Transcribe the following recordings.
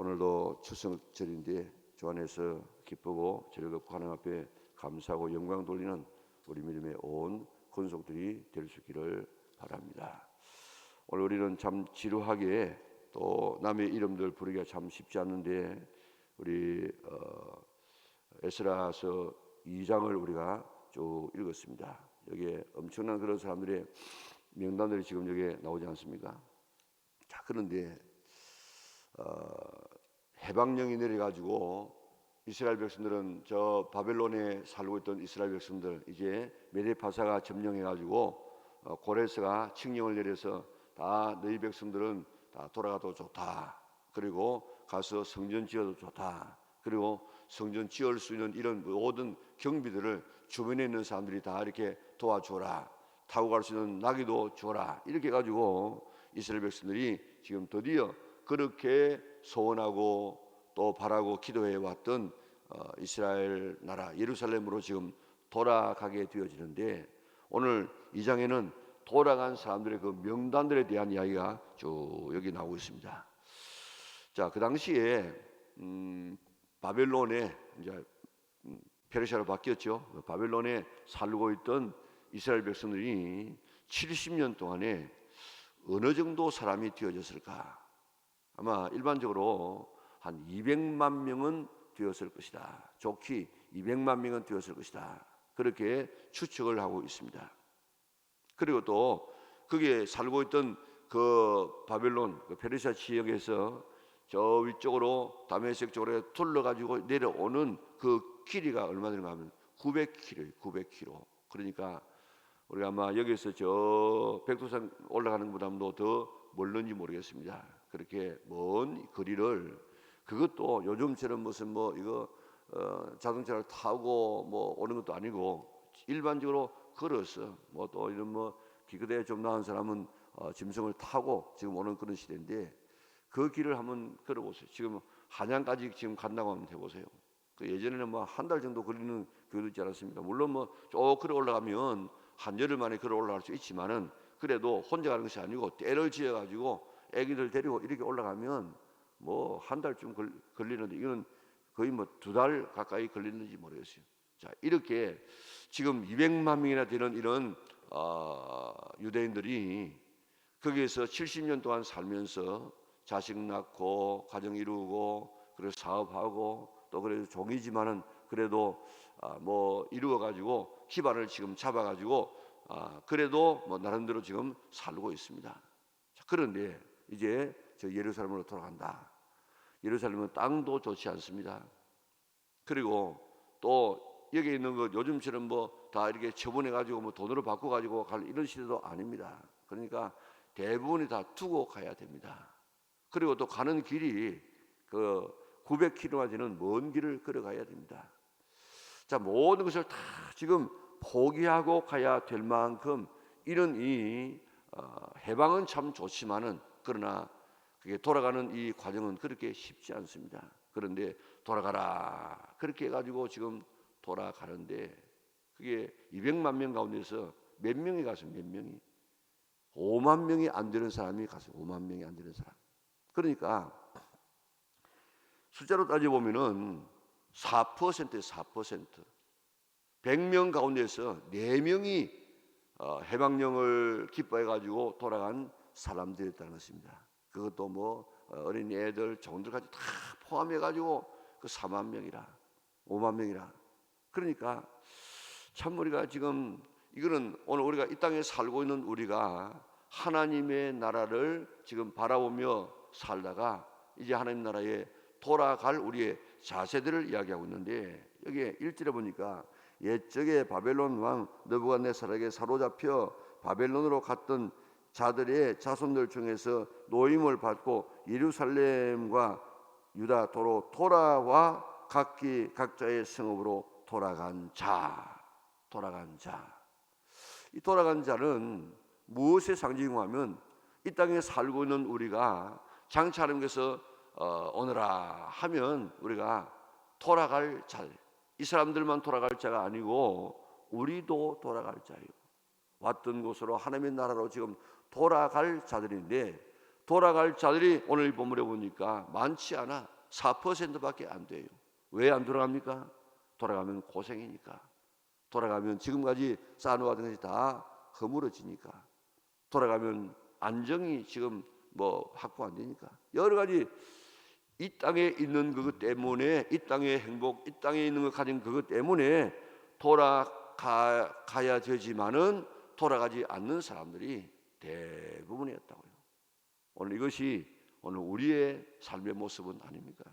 오늘도 추석절인데 주 안에서 기쁘고 즐겁고 하나님 앞에 감사하고 영광 돌리는 우리 믿음의 온 권속들이 될 수 있기를 바랍니다. 오늘 우리는 참 지루하게 또 남의 이름들 부르기가 참 쉽지 않은데 우리 에스라서 2장을 우리가 쭉 읽었습니다. 여기에 엄청난 그런 사람들의 명단들이 지금 여기에 나오지 않습니까? 자, 그런데 해방령이 내려가지고 이스라엘 백성들은 저 바벨론에 살고 있던 이스라엘 백성들 이제 메데파사가 점령해가지고 고레스가 칙령을 내려서 다 너희 백성들은 다 돌아가도 좋다. 그리고 가서 성전 지어도 좋다. 그리고 성전 지을 수 있는 이런 모든 경비들을 주변에 있는 사람들이 다 이렇게 도와줘라. 타고 갈 수 있는 나귀도 줘라. 이렇게 해가지고 이스라엘 백성들이 지금 드디어 그렇게 소원하고 또 바라고 기도해 왔던 이스라엘 나라 예루살렘으로 지금 돌아가게 되어지는데, 오늘 이 장에는 돌아간 사람들의 그 명단들에 대한 이야기가 쭉 여기 나오고 있습니다. 자, 그 당시에 바벨론에 이제 페르시아로 바뀌었죠. 바벨론에 살고 있던 이스라엘 백성들이 70년 동안에 어느 정도 사람이 되어졌을까? 아마 일반적으로 한 200만 명은 되었을 것이다. 좋게 200만 명은 되었을 것이다. 그렇게 추측을 하고 있습니다. 그리고 또 거기에 살고 있던 그 바벨론 그 페르시아 지역에서 저 위쪽으로 다메섹 쪽으로 둘러가지고 내려오는 그 길이가 얼마 되는가 하면 900km, 900km. 그러니까 우리가 아마 여기서 저 백두산 올라가는 것보다도 더 멀는지 모르겠습니다. 그렇게 먼 거리를, 그것도 요즘처럼 무슨 뭐 이거 자동차를 타고 뭐 오는 것도 아니고 일반적으로 걸어서, 뭐 또 이런 뭐 기껏해 좀 나은 사람은 짐승을 타고 지금 오는 그런 시대인데, 그 길을 한번 걸어보세요. 지금 한양까지 지금 간다고 하면 해보세요. 그 예전에는 뭐 한 달 정도 걸리는 교도 있지 않았습니까? 물론 뭐 쭉 걸어 올라가면 한열흘 만에 걸어 올라갈 수 있지만은, 그래도 혼자 가는 것이 아니고 때를 지어가지고 애기들 데리고 이렇게 올라가면 뭐 한 달쯤 걸리는데, 이건 거의 뭐 2달 가까이 걸리는지 모르겠어요. 자, 이렇게 지금 200만 명이나 되는 이런 유대인들이 거기에서 70년 동안 살면서 자식 낳고 가정 이루고 그래서 사업하고 또 그래도 종이지만은 그래도 뭐 이루어 가지고 기반을 지금 잡아 가지고 그래도 뭐 나름대로 지금 살고 있습니다. 자, 그런데 이제 저 예루살렘으로 돌아간다. 예루살렘은 땅도 좋지 않습니다. 그리고 또 여기 있는 거 요즘처럼 뭐 다 이렇게 처분해 가지고 뭐 돈으로 바꿔 가지고 갈 이런 시대도 아닙니다. 그러니까 대부분이 다 두고 가야 됩니다. 그리고 또 가는 길이 그 900km나 되는 먼 길을 걸어가야 됩니다. 자, 모든 것을 다 지금 포기하고 가야 될 만큼 이런 이 해방은 참 좋지만은, 그러나 그게 돌아가는 이 과정은 그렇게 쉽지 않습니다. 그런데 돌아가라 그렇게 해가지고 지금 돌아가는데, 그게 200만 명 가운데서 몇 명이 갔어요? 몇 명이? 5만 명이 안 되는 사람이 갔어요. 5만 명이 안 되는 사람. 그러니까 숫자로 따져보면은 4%예요. 4%. 100명 가운데서 4명이 해방령을 기뻐해가지고 돌아간 사람들이었다는 것입니다. 그것도 뭐 어린이 애들 정들까지 다 포함해가지고 그 4만 명이라 5만 명이라. 그러니까 참 우리가 지금 이거는 오늘 우리가 이 땅에 살고 있는 우리가 하나님의 나라를 지금 바라보며 살다가 이제 하나님 나라에 돌아갈 우리의 자세들을 이야기하고 있는데, 여기에 1절에 보니까 옛적에 바벨론 왕 느부갓네살에게 사로잡혀 바벨론으로 갔던 자들의 자손들 중에서 노임을 받고 예루살렘과 유다 도로 돌아와 각기 각자의 성읍으로 돌아간 자. 이 돌아간 자는 무엇의 상징이고 하면, 이 땅에 살고 있는 우리가 장차 하나님께서 오너라 하면 우리가 돌아갈 자, 이 사람들만 돌아갈 자가 아니고 우리도 돌아갈 자예요. 왔던 곳으로 하나님의 나라로 지금 돌아갈 자들인데, 돌아갈 자들이 오늘 본문에 보니까 많지 않아 4%밖에 안 돼요. 왜 안 돌아갑니까? 돌아가면 고생이니까. 돌아가면 지금까지 쌓아놓았던 것이 다 허물어지니까. 돌아가면 안정이 지금 뭐 확보 안 되니까. 여러 가지 이 땅에 있는 그것 때문에, 이 땅의 행복, 이 땅에 있는 것 가진 그것 때문에 돌아가야 되지만은 돌아가지 않는 사람들이 대부분이었다고요. 오늘 이것이 오늘 우리의 삶의 모습은 아닙니까?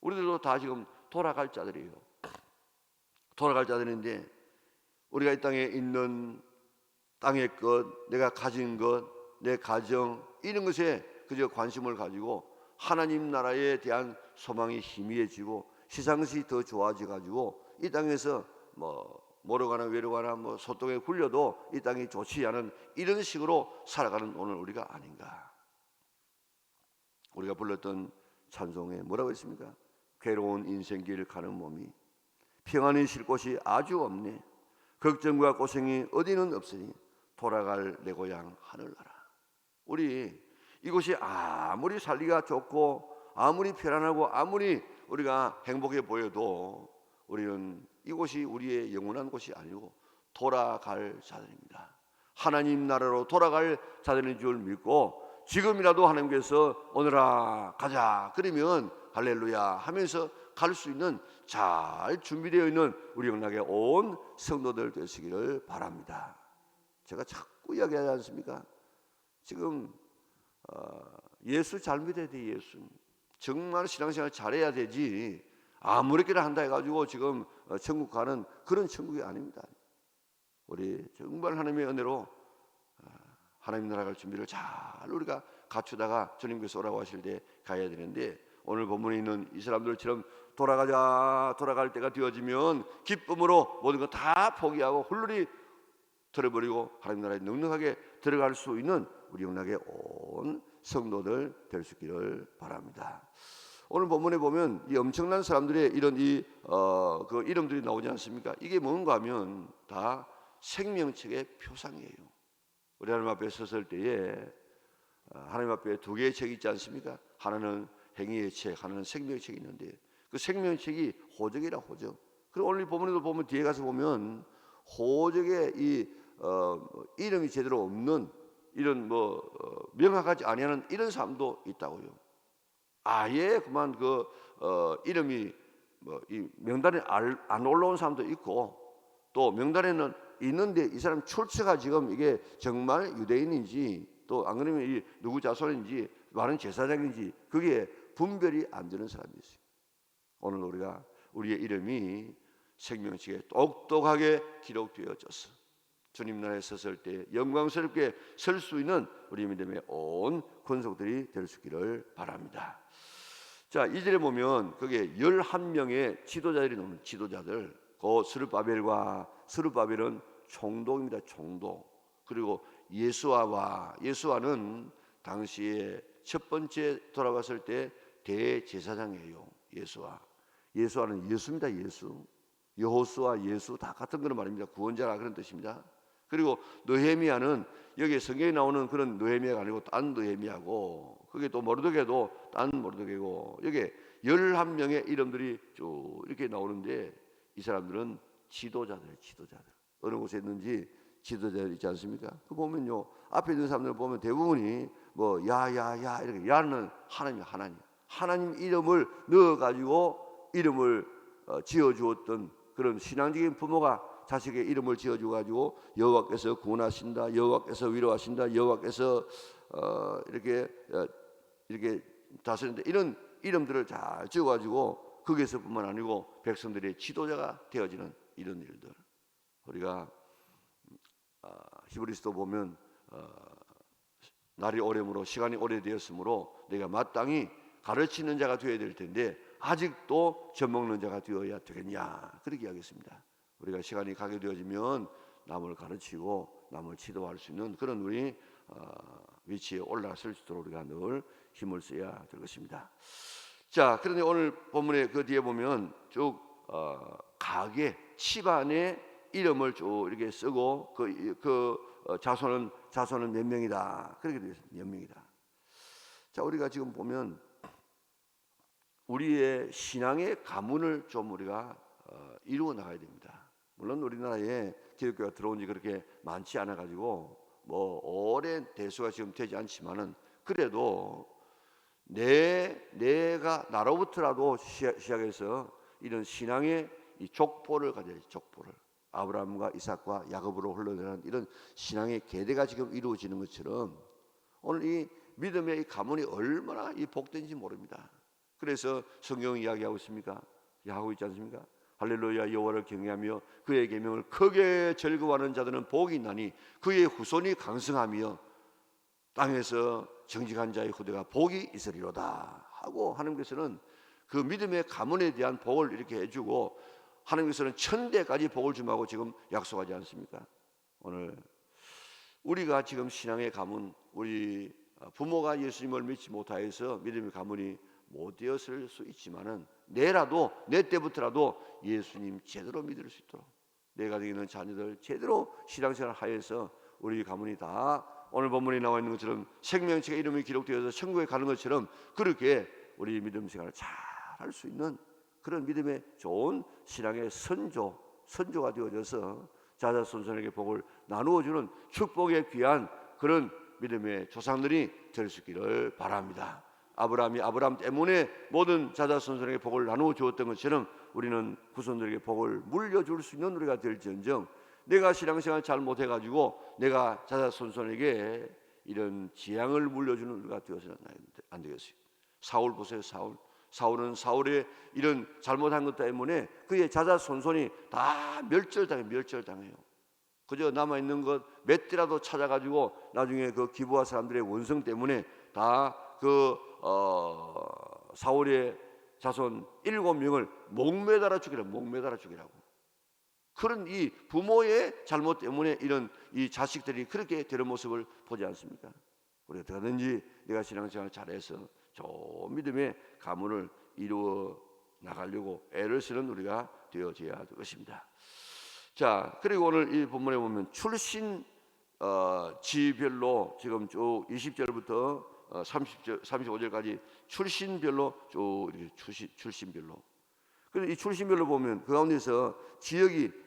우리들도 다 지금 돌아갈 자들이에요. 돌아갈 자들인데 우리가 이 땅에 있는 땅의 것, 내가 가진 것, 내 가정 이런 것에 그저 관심을 가지고 하나님 나라에 대한 소망이 희미해지고 시상시 더 좋아져 가지고 이 땅에서 모르거나 외로거나 소똥에 굴려도 이 땅이 좋지 않은 이런 식으로 살아가는 오늘 우리가 아닌가. 우리가 불렀던 찬송에 뭐라고 했습니까? 괴로운 인생길 가는 몸이 평안히 쉴 곳이 아주 없네. 걱정과 고생이 어디는 없으니 돌아갈 내 고향 하늘나라. 우리 이곳이 아무리 살기가 좋고 아무리 편안하고 아무리 우리가 행복해 보여도 우리는 이곳이 우리의 영원한 곳이 아니고 돌아갈 자들입니다. 하나님 나라로 돌아갈 자들인 줄 믿고 지금이라도 하나님께서 오늘아 가자 그러면 할렐루야 하면서 갈 수 있는 잘 준비되어 있는 우리 영락에 온 성도들 되시기를 바랍니다. 제가 자꾸 이야기하지 않습니까? 지금 예수 잘 믿어야 돼. 예수 정말 신앙생활 잘해야 되지 아무렇게나 한다 해가지고 지금 천국 가는 그런 천국이 아닙니다. 우리 정말 하나님의 은혜로 하나님 나라 갈 준비를 잘 우리가 갖추다가 주님께서 오라고 하실 때 가야 되는데 오늘 본문에 있는 이 사람들처럼 돌아갈 때가 되어지면 기쁨으로 모든 거 다 포기하고 훌륭히 들어버리고 하나님 나라에 넉넉하게 들어갈 수 있는 우리 영락에 온 성도들 될 수 있기를 바랍니다. 오늘 본문에 보면 이 엄청난 사람들의 이런 그 이름들이 나오지 않습니까? 이게 뭔가 하면 다 생명책의 표상이에요. 우리 하나님 앞에 섰을 때에 하나님 앞에 두 개의 책이 있지 않습니까? 하나는 행위의 책, 하나는 생명의 책이 있는데 그 생명의 책이 호적이라 호적. 그리고 오늘 본문에도 보면 뒤에 가서 보면 호적에 이름이 제대로 없는 이런 명확하지 아니하는 이런 사람도 있다고요. 아예 그만 이름이 이 명단에 안 올라온 사람도 있고 또 명단에는 있는데 이 사람 출처가 지금 이게 정말 유대인인지 또 안 그러면 이 누구 자손인지 많은 제사장인지 그게 분별이 안 되는 사람이 있어요. 오늘 우리의 이름이 생명책에 똑똑하게 기록되어졌어. 주님 나라에 섰을 때 영광스럽게 설 수 있는 우리 믿음의 온 권속들이 될 수 있기를 바랍니다. 자, 2절에 보면 그게 11명의 지도자들이 나오는 지도자들. 그 스룹바벨은 총독입니다. 총독. 그리고 예수아는 당시에 첫 번째 돌아왔을 때 대제사장이에요. 예수아는 예수입니다. 예수. 여호수아 예수 다 같은 그런 말입니다. 구원자라 그런 뜻입니다. 그리고 느헤미야는 여기 성경에 나오는 그런 느헤미야가 아니고 딴 느헤미야고 그게 또 모르드게도 딴 모르드게고 여기 11명의 이름들이 쭉 이렇게 나오는데 이 사람들은 지도자들. 어느 곳에 있는지 지도자들 있지 않습니까? 그 보면요 앞에 있는 사람들 보면 대부분이 야야야 이렇게 야는 하나님 이름을 넣어가지고 이름을 지어주었던 그런 신앙적인 부모가 자식의 이름을 지어줘가지고 여호와께서 구원하신다, 여호와께서 위로하신다, 여호와께서 이렇게 다스린다 이런 이름들을 잘 지어가지고 거기에서뿐만 아니고 백성들의 지도자가 되어지는 이런 일들. 우리가 히브리서도 보면 날이 오래므로 시간이 오래되었으므로 내가 마땅히 가르치는 자가 되어야 될 텐데 아직도 젖먹는 자가 되어야 되겠냐 그렇게 이야기했습니다. 우리가 시간이 가게 되어지면 남을 가르치고 남을 지도할 수 있는 그런 우리 위치에 올라설 수 있도록 우리가 늘 힘을 써야 될 것입니다. 자, 그런데 오늘 본문에 그 뒤에 보면 쭉 가게 집안의 이름을 쭉 이렇게 쓰고 자손은 몇 명이다 그렇게 되어 있습니다. 몇 명이다. 자, 우리가 지금 보면 우리의 신앙의 가문을 좀 우리가 이루어 나가야 됩니다. 물론 우리나라에 기독교가 들어온 지 그렇게 많지 않아 가지고 뭐 오랜 대수가 지금 되지 않지만은 그래도 내가 나로부터라도 시작해서 이런 신앙의 이 족보를 가져야지. 족보를 아브라함과 이삭과 야곱으로 흘러내는 이런 신앙의 계대가 지금 이루어지는 것처럼 오늘 이 믿음의 이 가문이 얼마나 이 복된지 모릅니다. 그래서 성경이 이야기하고 있습니까? 하고 있지 않습니까? 할렐루야, 여호와를 경외하며 그의 계명을 크게 즐거워하는 자들은 복이 있나니 그의 후손이 강성하며 땅에서 정직한 자의 후대가 복이 있으리로다 하고, 하나님께서는 그 믿음의 가문에 대한 복을 이렇게 해주고 하나님께서는 천대까지 복을 주마고 지금 약속하지 않습니까? 오늘 우리가 지금 신앙의 가문, 우리 부모가 예수님을 믿지 못하여서 믿음의 가문이 못 되었을 수 있지만은 내 때부터라도 예수님 제대로 믿을 수 있도록 내 가정에 있는 자녀들 제대로 신앙생활 하여서 우리 가문이 다 오늘 본문에 나와 있는 것처럼 생명책에 이름이 기록되어서 천국에 가는 것처럼 그렇게 우리 믿음 생활을 잘 할 수 있는 그런 믿음의 좋은 신앙의 선조가 되어져서 자자손손에게 복을 나누어주는 축복의 귀한 그런 믿음의 조상들이 될 수 있기를 바랍니다. 아브라함이 아브라함 때문에 모든 자자손손에게 복을 나누어 주었던 것처럼 우리는 후손들에게 복을 물려줄 수 있는 우리가 될지언정, 내가 신앙생활 잘 못해가지고 내가 자자손손에게 이런 재앙을 물려주는 우리가 되어서는 안 되겠어요. 사울 보세요. 사울은 사울의 이런 잘못한 것 때문에 그의 자자손손이 다 멸절당해요. 그저 남아있는 것 몇 대라도 찾아가지고 나중에 그 기브아 사람들의 원성 때문에 다 사울의 자손 7명을 목매달아 죽이라고. 그런 이 부모의 잘못 때문에 이런 이 자식들이 그렇게 되는 모습을 보지 않습니까? 우리가 어떻게든지 내가 신앙생활 잘해서 좋은 믿음의 가문을 이루어 나가려고 애를 쓰는 우리가 되어져야 될 것입니다. 자, 그리고 오늘 이 본문에 보면 출신 지별로 지금 쭉 20절부터 35절까지 출신별로 쭉 이렇게 출신별로. 그래서 이 출신별로 보면 그 가운데서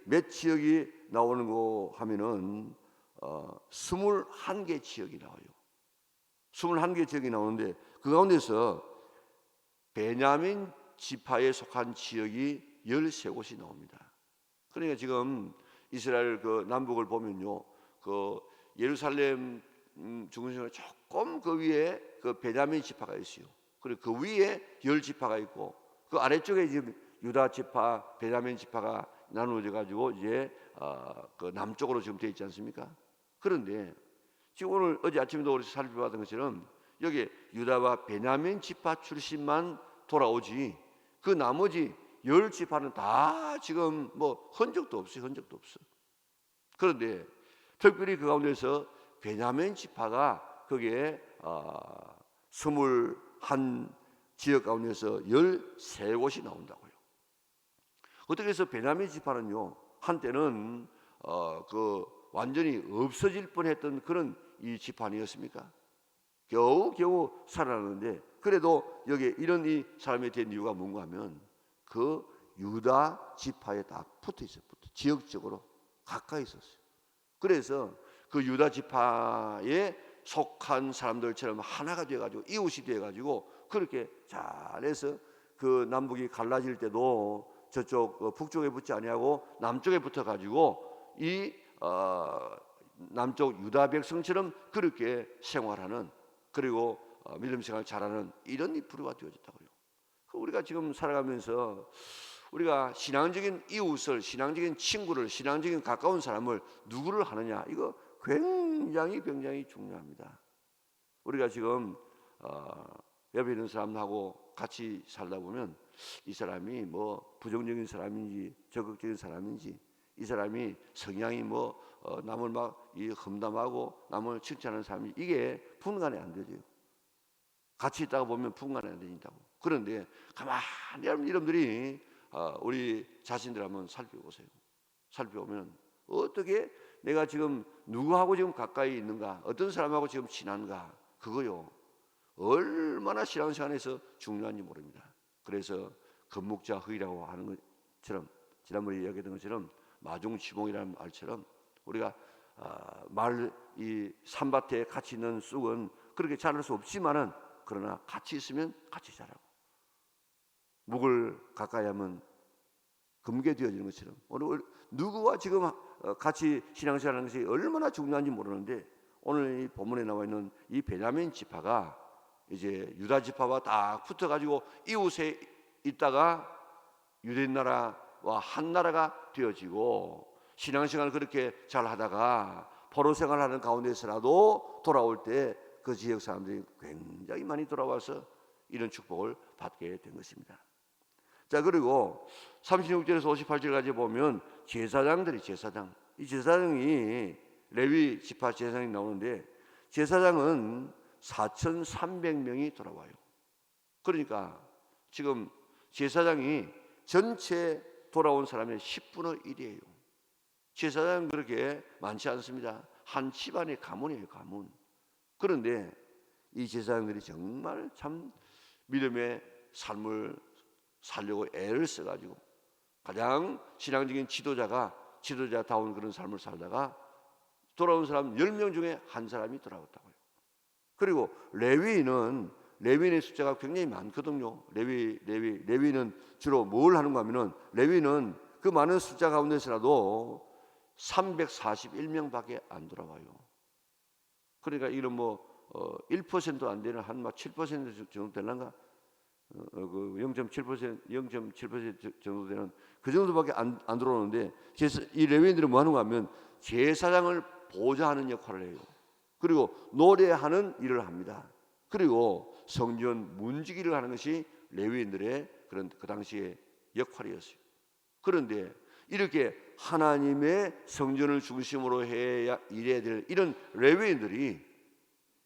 몇 지역이 나오는 거 하면은 21개 지역이 나와요. 21개 지역이 나오는데 그 가운데서 베냐민 지파에 속한 지역이 13곳이 나옵니다. 그러니까 지금 이스라엘 그 남북을 보면요, 그 예루살렘 중심으로 조금 그 위에 그 베냐민 지파가 있어요. 그리고 그 위에 10지파가 있고 그 아래쪽에 지금 유다 지파, 베냐민 지파가 나누어져 가지고 이제 그 남쪽으로 지금 되어 있지 않습니까? 그런데 지금 어제 아침에도 우리 살펴봤던 것처럼 여기 유다와 베냐민 지파 출신만 돌아오지 그 나머지 10지파는 다 지금 뭐 흔적도 없어요. 그런데 특별히 그 가운데서 베냐민 지파가 거기에 21 지역 가운데서 13곳이 나온다고요. 어떻게 해서 베냐민 지파는요, 한때는 그 완전히 없어질 뻔했던 그런 이 지파 아니었습니까? 겨우 살아났는데 그래도 여기 이런 이 사람이 된 이유가 뭔가 하면 그 유다 지파에 다 붙어 있어요. 지역적으로 가까이 있었어요. 그래서 그 유다 지파에 속한 사람들처럼 하나가 되어가지고 이웃이 되어가지고 그렇게 잘해서 그 남북이 갈라질 때도 저쪽 북쪽에 붙지 아니하고 남쪽에 붙어가지고 이 남쪽 유다 백성처럼 그렇게 생활하는, 그리고 믿음 생활 잘하는 이런 부류가 되어졌다고요. 우리가 지금 살아가면서 우리가 신앙적인 이웃을, 신앙적인 친구를, 신앙적인 가까운 사람을 누구를 하느냐, 이거 굉장히 중요합니다. 우리가 지금 옆에 있는 사람하고 같이 살다 보면 이 사람이 뭐 부정적인 사람인지 적극적인 사람인지, 이 사람이 성향이 뭐 남을 막 험담하고 남을 칭찬하는 사람이, 이게 분간이 안 되죠. 같이 있다가 보면 분간이 안 된다고. 그런데 가만히 여러분들이 우리 자신들 한번 살펴보세요. 살펴보면 어떻게 내가 지금 누구하고 지금 가까이 있는가, 어떤 사람하고 지금 친한가, 그거요. 얼마나 신앙생활에서 중요한지 모릅니다. 그래서 건묵자허이라고 하는 것처럼, 지난번에 이야기했던 것처럼 마중지공이라는 말처럼 우리가 이 산밭에 같이 있는 쑥은 그렇게 자랄 수 없지만은 그러나 같이 있으면 같이 자라고, 묵을 가까이 하면 금게 되어지는 것처럼 오늘 누구와 지금 같이 신앙생활하는 것이 얼마나 중요한지 모르는데, 오늘 이 본문에 나와 있는 이 베냐민 지파가 이제 유다 지파와 딱 붙어가지고 이웃에 있다가 유대인 나라와 한 나라가 되어지고, 신앙생활을 그렇게 잘 하다가 포로 생활하는 가운데서라도 돌아올 때 그 지역 사람들이 굉장히 많이 돌아와서 이런 축복을 받게 된 것입니다. 자, 그리고 36절에서 58절까지 보면 제사장들이 이 제사장이 레위 지파 제사장이 나오는데, 제사장은 4,300명이 돌아와요. 그러니까 지금 제사장이 전체 돌아온 사람의 10분의 1이에요. 제사장은 그렇게 많지 않습니다. 한 집안의 가문이에요, 가문. 그런데 이 제사장들이 정말 참 믿음의 삶을 살려고 애를 써가지고 가장 신앙적인 지도자다운 그런 삶을 살다가 돌아온 사람 10명 중에 한 사람이 돌아왔다고요. 그리고 레위인의 숫자가 굉장히 많거든요. 레위는 주로 뭘 하는가 하면은, 레위는 그 많은 숫자 가운데서라도 341명밖에 안 돌아와요. 그러니까 이런 1% 안 되는 한 7% 정도 되는가? 0.7% 정도 되는 그 정도밖에 안 들어오는데, 이 레위인들은 뭐 하는가 하면 제사장을 보좌하는 역할을 해요. 그리고 노래하는 일을 합니다. 그리고 성전 문지기를 하는 것이 레위인들의 그런 그 당시의 역할이었어요. 그런데 이렇게 하나님의 성전을 중심으로 해야 일해야 될 이런 레위인들이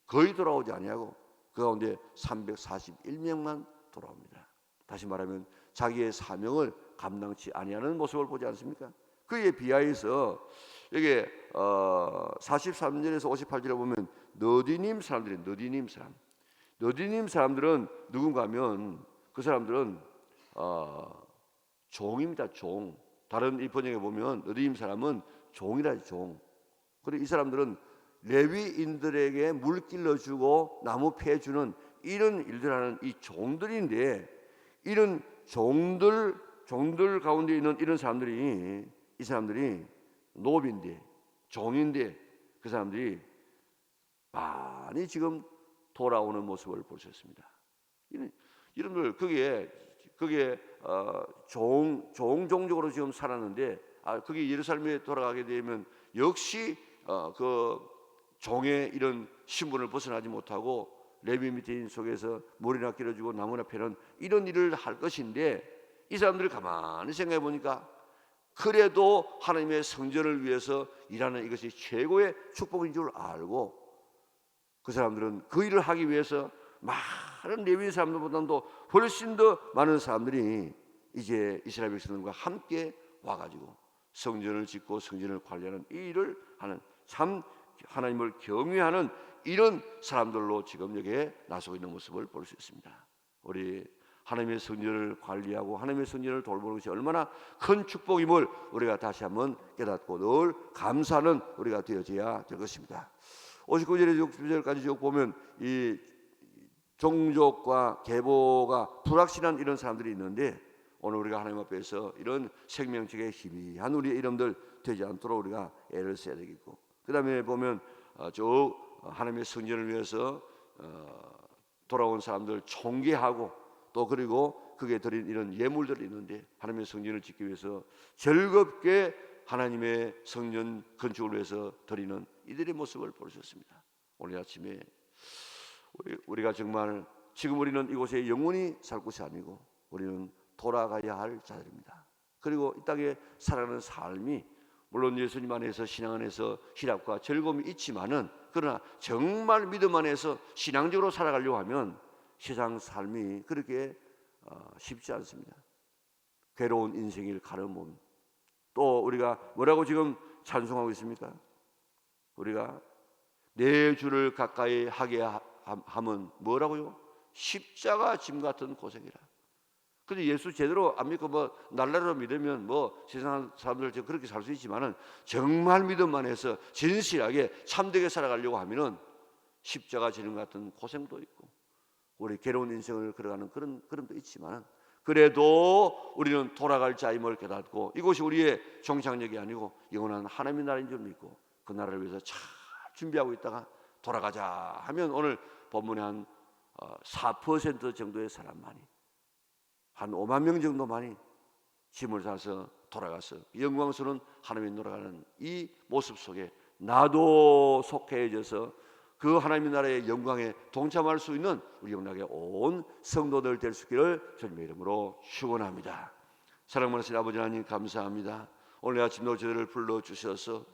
거의 돌아오지 아니하고 그 가운데 341명만 돌아옵니다. 다시 말하면 자기의 사명을 감당치 아니하는 모습을 보지 않습니까? 그에 비하여서 여기 43절에서 58절에 보면 너디님 사람들은 누군가 하면 그 사람들은 종입니다. 종. 다른 이 번역에 보면 너디님 사람은 종이라, 종. 그리고 이 사람들은 레위인들에게 물 길러주고 나무 패주는 이런 일들 하는 이 종들인데, 이런 종들 가운데 있는 이런 사람들이, 이 사람들이 노비인데, 종인데, 그 사람들이 많이 지금 돌아오는 모습을 볼 수 있습니다. 이런들 그게 종족으로 지금 살았는데, 그게 예루살렘에 돌아가게 되면 역시 그 종의 이런 신분을 벗어나지 못하고 레위 밑인 속에서 물이나 길어주고 나무나 패는 이런 일을 할 것인데, 이 사람들이 가만히 생각해 보니까 그래도 하나님의 성전을 위해서 일하는 이것이 최고의 축복인 줄 알고, 그 사람들은 그 일을 하기 위해서 많은 레위 사람들보다도 훨씬 더 많은 사람들이 이제 이스라엘 백성들과 함께 와가지고 성전을 짓고 성전을 관리하는 이 일을 하는, 참 하나님을 경외하는 이런 사람들로 지금 여기에 나서고 있는 모습을 볼 수 있습니다. 우리 하나님의 성전을 관리하고 하나님의 성전을 돌보는 것이 얼마나 큰 축복임을 우리가 다시 한번 깨닫고 늘 감사하는 우리가 되어져야 될 것입니다. 59절에서 60절까지 쭉 보면 이 종족과 계보가 불확실한 이런 사람들이 있는데, 오늘 우리가 하나님 앞에서 이런 생명책의 희미한 우리의 이름들 되지 않도록 우리가 애를 써야 되겠고, 그 다음에 보면 쭉 하나님의 성전을 위해서 돌아온 사람들 총계하고, 또 그리고 그게 드린 이런 예물들이 있는데, 하나님의 성전을 짓기 위해서 즐겁게 하나님의 성전 건축을 위해서 드리는 이들의 모습을 볼 수 있습니다. 오늘 아침에 우리가 정말 지금 우리는 이곳에 영원히 살 곳이 아니고 우리는 돌아가야 할 자들입니다. 그리고 이 땅에 살아가는 삶이 물론 예수님 안에서 신앙 안에서 희락과 즐거움이 있지만은, 그러나 정말 믿음 안에서 신앙적으로 살아가려고 하면 세상 삶이 그렇게 쉽지 않습니다. 괴로운 인생을 가르면, 또 우리가 뭐라고 지금 찬송하고 있습니까? 우리가 내 주를 가까이 하게 함은 뭐라고요? 십자가 짐 같은 고생이라. 근데 예수 제대로 안 믿고 뭐 날라로 믿으면 뭐 세상 사람들 그렇게 살 수 있지만은 정말 믿음만 해서 진실하게 참되게 살아가려고 하면은 십자가 지는 같은 고생도 있고 우리 괴로운 인생을 걸어가는 그런 도 있지만은 그래도 우리는 돌아갈 자임을 깨닫고 이곳이 우리의 종착역이 아니고 영원한 하나님의 나라인 줄 믿고 그 나라를 위해서 잘 준비하고 있다가 돌아가자 하면 오늘 본문의 한 4% 정도의 사람만이 한 5만 명 정도만이 짐을 싸서 돌아가서 영광스러운 하나님이 돌아가는 이 모습 속에 나도 속해져서 그 하나님의 나라의 영광에 동참할 수 있는 우리 영락의 온 성도들 될 수 있기를 주님의 이름으로 축원합니다. 사랑하는 아버지 하나님 감사합니다. 오늘 아침도 저희를 불러주셔서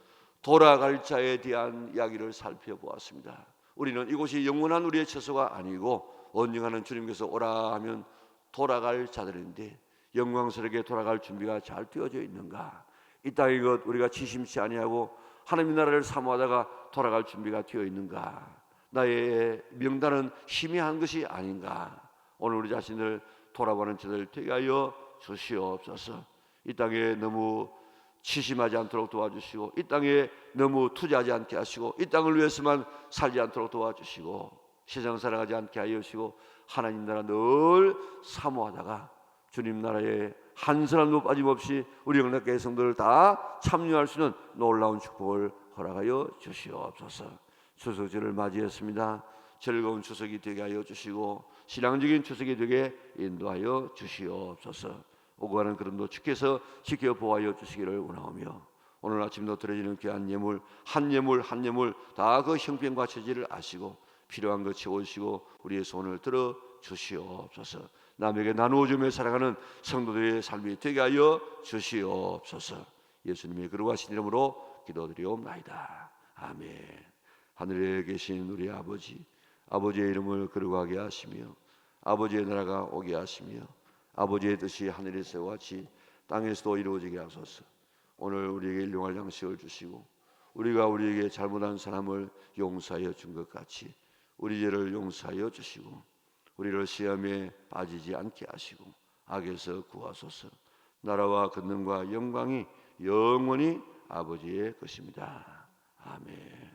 돌아갈 자에 대한 이야기를 살펴보았습니다. 우리는 이곳이 영원한 우리의 처소가 아니고 언젠가는 주님께서 오라 하면 돌아갈 자들인데 영광스럽게 돌아갈 준비가 잘 되어져 있는가? 이 땅의 것 우리가 지심치 아니하고 하나님의 나라를 사모하다가 돌아갈 준비가 되어 있는가? 나의 명단은 희미한 것이 아닌가? 오늘 우리 자신을 돌아보는 저들 되게 하여 주시옵소서. 이 땅에 너무 치심하지 않도록 도와주시고 이 땅에 너무 투자하지 않게 하시고 이 땅을 위해서만 살지 않도록 도와주시고 세상 살아가지 않게 하여 주시고 하나님 나라 늘 사모하다가 주님 나라에 한 사람도 빠짐없이 우리 영락교회 성도를 다 참여할 수 있는 놀라운 축복을 허락하여 주시옵소서. 추석절을 맞이했습니다. 즐거운 추석이 되게 하여 주시고 신앙적인 추석이 되게 인도하여 주시옵소서. 오고 가는 걸음도 주께서 지켜보아여 주시기를 원하오며 오늘 아침도 드려지는 귀한 예물 한 예물 한 예물 다 그 형편과 처지를 아시고 필요한 것 채워주시고 우리의 손을 들어 주시옵소서. 남에게 나누어주며 살아가는 성도들의 삶이 되게 하여 주시옵소서. 예수님의 거룩하신 이름으로 기도드리옵나이다. 아멘. 하늘에 계신 우리 아버지, 아버지의 이름을 거룩하게 하시며 아버지의 나라가 오게 하시며 아버지의 뜻이 하늘에서와 같이 땅에서도 이루어지게 하소서. 오늘 우리에게 일용할 양식을 주시고 우리가 우리에게 잘못한 사람을 용서하여 준 것 같이 우리 죄를 용서하여 주시고 우리를 시험에 빠지지 않게 하시고 악에서 구하소서. 나라와 권능과 영광이 영원히 아버지의 것입니다. 아멘.